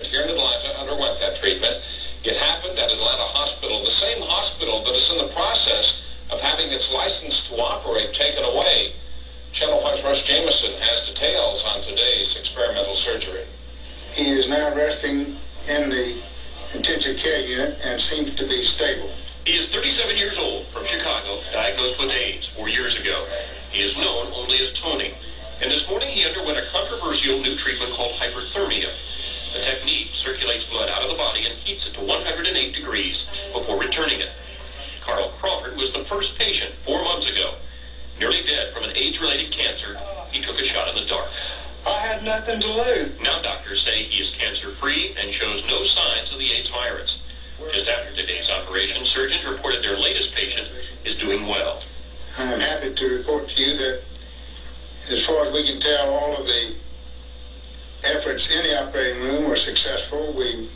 here in Atlanta underwent that treatment. It happened at Atlanta Hospital, the same hospital that is in the process of having its license to operate taken away. Channel 5's Russ Jameson has details on today's experimental surgery. He is now resting in the intensive care unit and seems to be stable. He is 37 years old, from Chicago, diagnosed with AIDS 4 years ago. He is known only as Tony. And this morning he underwent a controversial new treatment called hyperthermia. The technique circulates blood out of the body and heats it to 108 degrees before returning it. Carl Crawford was the first patient 4 months ago. Nearly dead from an AIDS-related cancer, he took a shot in the dark. I had nothing to lose. Now doctors say he is cancer-free and shows no signs of the AIDS virus. Just after today's operation, surgeons reported their latest patient is doing well. I'm happy to report to you that, as far as we can tell, all of the efforts in the operating room were successful. We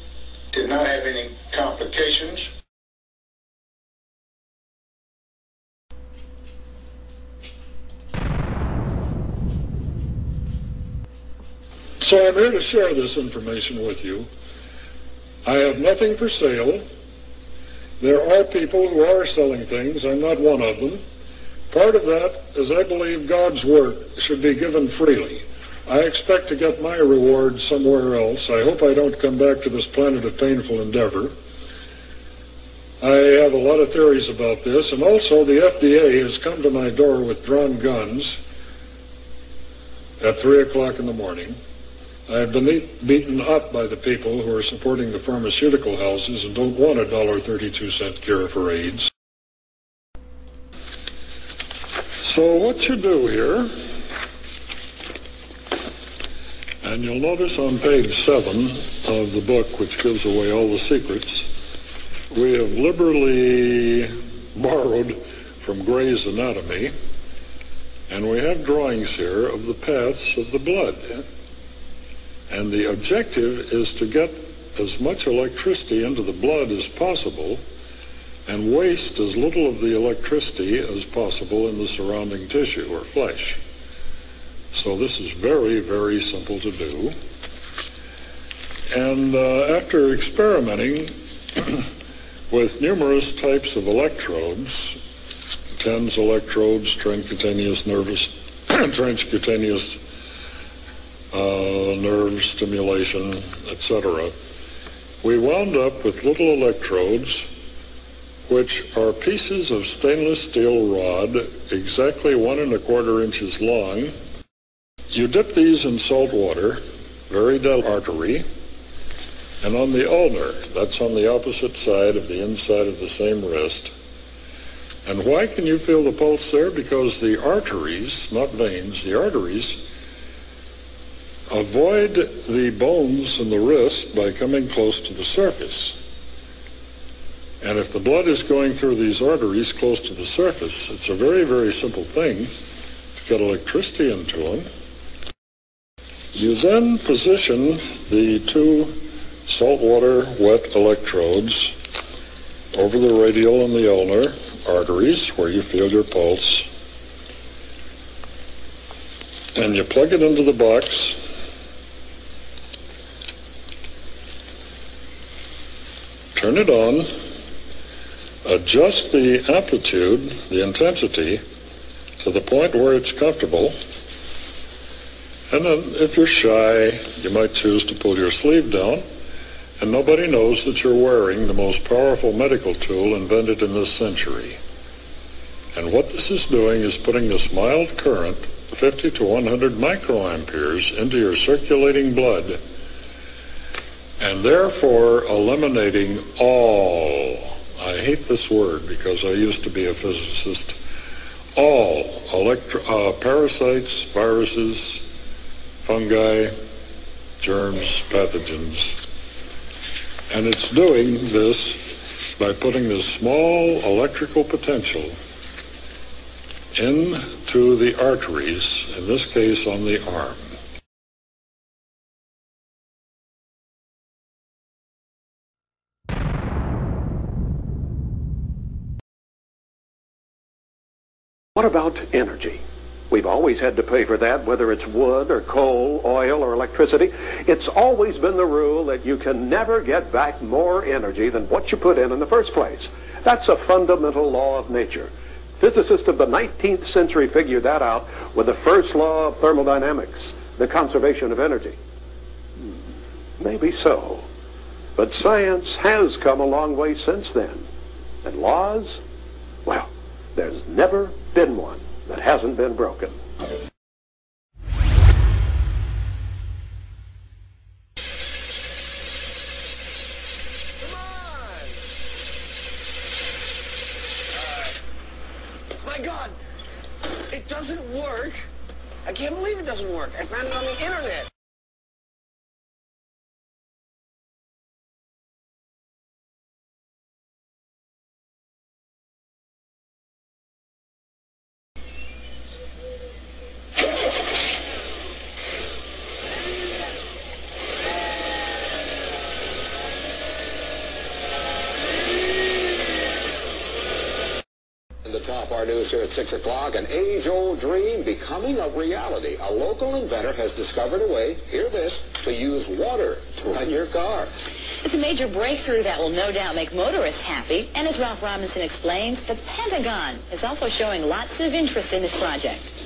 did not have any complications. So I'm here to share this information with you. I have nothing for sale. There are people who are selling things. I'm not one of them. Part of that is I believe God's work should be given freely. I expect to get my reward somewhere else. I hope I don't come back to this planet of painful endeavor. I have a lot of theories about this, and also the FDA has come to my door with drawn guns at 3 o'clock in the morning. I have been beaten up by the people who are supporting the pharmaceutical houses and don't want a $1.32 cure for AIDS. So what you do here, and you'll notice on page 7 of the book, which gives away all the secrets, we have liberally borrowed from Gray's Anatomy, and we have drawings here of the paths of the blood. And the objective is to get as much electricity into the blood as possible and waste as little of the electricity as possible in the surrounding tissue or flesh. So this is very, very simple to do. And after experimenting with numerous types of electrodes, TENS electrodes, transcutaneous nerve stimulation, etc., we wound up with little electrodes which are pieces of stainless steel rod exactly 1 1/4 inches long. You dip these in salt water, very dead artery, and on the ulnar, that's on the opposite side of the inside of the same wrist. And why can you feel the pulse there? Because the arteries, not veins, the arteries avoid the bones in the wrist by coming close to the surface. And if the blood is going through these arteries close to the surface, it's a very, very simple thing to get electricity into them. You then position the 2 saltwater wet electrodes over the radial and the ulnar arteries where you feel your pulse. And you plug it into the box. Turn it on, adjust the amplitude, the intensity, to the point where it's comfortable, and then if you're shy, you might choose to pull your sleeve down, and nobody knows that you're wearing the most powerful medical tool invented in this century. And what this is doing is putting this mild current, 50 to 100 microamperes, into your circulating blood, and therefore eliminating all, I hate this word because I used to be a physicist, all parasites, viruses, fungi, germs, pathogens. And it's doing this by putting this small electrical potential into the arteries, in this case on the arm. What about energy? We've always had to pay for that, whether it's wood or coal, oil or electricity. It's always been the rule that you can never get back more energy than what you put in the first place. That's a fundamental law of nature. Physicists of the 19th century figured that out with the first law of thermodynamics, the conservation of energy. Maybe so. But science has come a long way since then. And laws? Well, there's never been one that hasn't been broken. My God, it doesn't work. I can't believe it doesn't work. I found it on the internet. Top our news here at 6 o'clock, an age-old dream becoming a reality. A local inventor has discovered a way, hear this, to use water to run your car. It's a major breakthrough that will no doubt make motorists happy. And as Ralph Robinson explains, the Pentagon is also showing lots of interest in this project.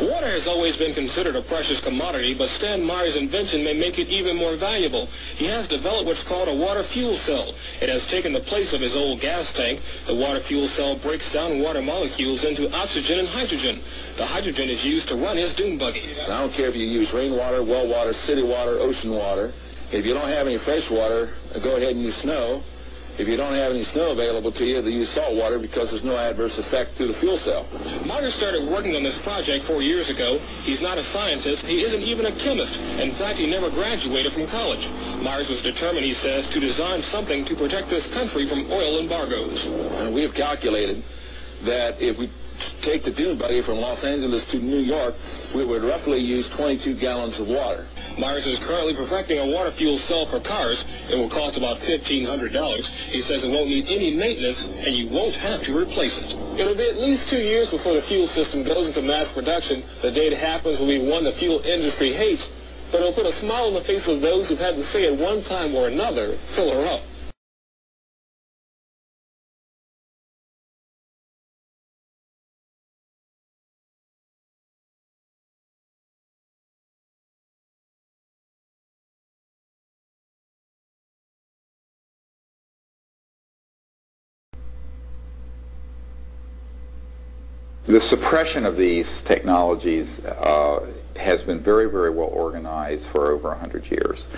Water has always been considered a precious commodity, but Stan Meyer's invention may make it even more valuable. He has developed what's called a water fuel cell. It has taken the place of his old gas tank. The water fuel cell breaks down water molecules into oxygen and hydrogen. The hydrogen is used to run his dune buggy. I don't care if you use rainwater, well water, city water, ocean water. If you don't have any fresh water, go ahead and use snow. If you don't have any snow available to you, they use salt water because there's no adverse effect to the fuel cell. Meyer started working on this project 4 years ago. He's not a scientist. He isn't even a chemist. In fact, he never graduated from college. Myers was determined, he says, to design something to protect this country from oil embargoes. And we have calculated that if we take the dune buggy from Los Angeles to New York, we would roughly use 22 gallons of water. Myers is currently perfecting a water fuel cell for cars. It will cost about $1,500. He says it won't need any maintenance, and you won't have to replace it. It'll be at least 2 years before the fuel system goes into mass production. The day it happens will be one the fuel industry hates, but it'll put a smile on the face of those who've had to say at one time or another, fill her up. The suppression of these technologies has been very, very well organized for over 100 years.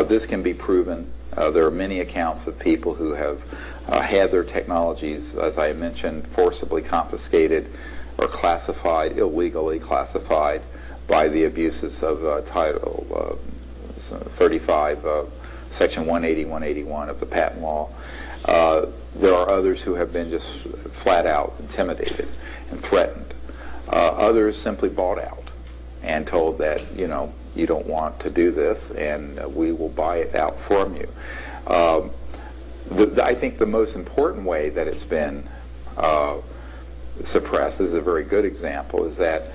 This can be proven. There are many accounts of people who have had their technologies, as I mentioned, forcibly confiscated or classified, illegally classified by the abuses of Title 35, Section 180, 181 of the patent law. There are others who have been just flat out intimidated and threatened. Others simply bought out and told that, you know, you don't want to do this and we will buy it out from you. I think the most important way that it's been suppressed, this is a very good example, is that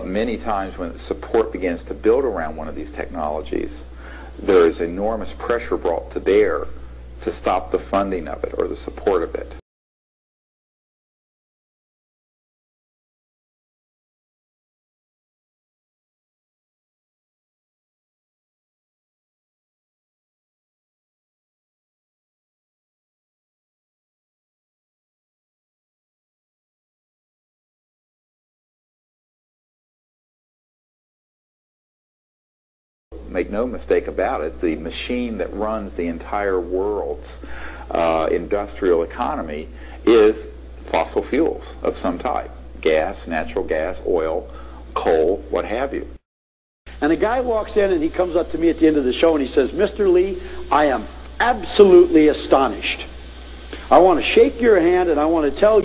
many times when support begins to build around one of these technologies, there is enormous pressure brought to bear to stop the funding of it or the support of it. Make no mistake about it, the machine that runs the entire world's industrial economy is fossil fuels of some type. Gas, natural gas, oil, coal, what have you. And a guy walks in and he comes up to me at the end of the show and he says, "Mr. Lee, I am absolutely astonished. I want to shake your hand and I want to tell you